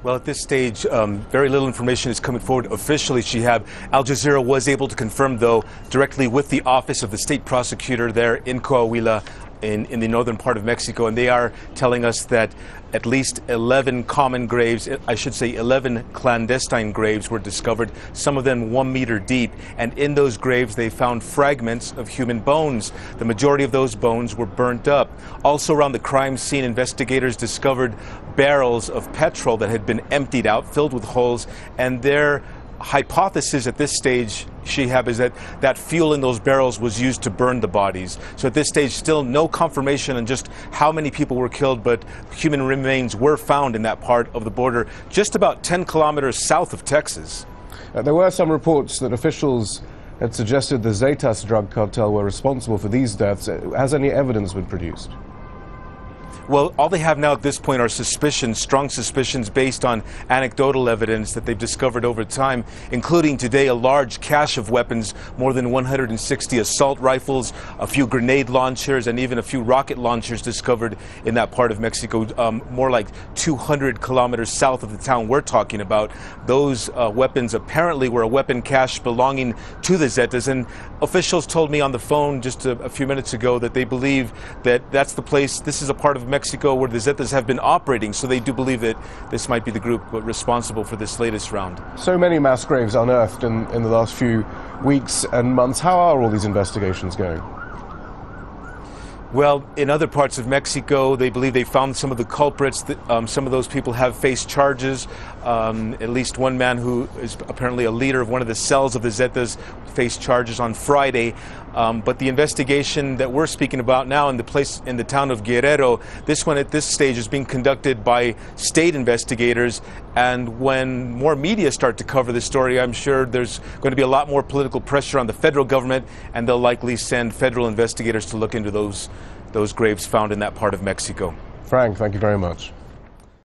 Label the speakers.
Speaker 1: Well, at this stage, very little information is coming forward officially, Shihab. Al Jazeera was able to confirm, though, directly with the office of the state prosecutor there in Coahuila, in the northern part of Mexico, and they are telling us that at least 11 common graves, I should say 11 clandestine graves were discovered, some of them 1 meter deep, and in those graves they found fragments of human bones. The majority of those bones were burnt up. Also around the crime scene, investigators discovered barrels of petrol that had been emptied out, filled with holes, and their hypothesis at this stage, Shihab, is that that fuel in those barrels was used to burn the bodies. So at this stage, still no confirmation on just how many people were killed, but human remains were found in that part of the border, just about 10 kilometers south of Texas.
Speaker 2: There were some reports that officials had suggested the Zetas drug cartel were responsible for these deaths. Has any evidence been produced?
Speaker 1: Well, all they have now at this point are suspicions, strong suspicions based on anecdotal evidence that they've discovered over time, including today a large cache of weapons, more than 160 assault rifles, a few grenade launchers, and even a few rocket launchers discovered in that part of Mexico, more like 200 kilometers south of the town we're talking about. Those weapons apparently were a weapon cache belonging to the Zetas, and officials told me on the phone just a few minutes ago that they believe that that's the place, this is a part of Mexico where the Zetas have been operating, so they do believe that this might be the group responsible for this latest round.
Speaker 2: So many mass graves unearthed in the last few weeks and months. How are all these investigations going?
Speaker 1: Well, in other parts of Mexico, they believe they found some of the culprits. Some of those people have faced charges. At least one man who is apparently a leader of one of the cells of the Zetas faced charges on Friday. But the investigation that we're speaking about now in the town of Guerrero, this one at this stage is being conducted by state investigators. And when more media start to cover the story, I'm sure there's going to be a lot more political pressure on the federal government, and they'll likely send federal investigators to look into those graves found in that part of Mexico.
Speaker 2: Frank, thank you very much.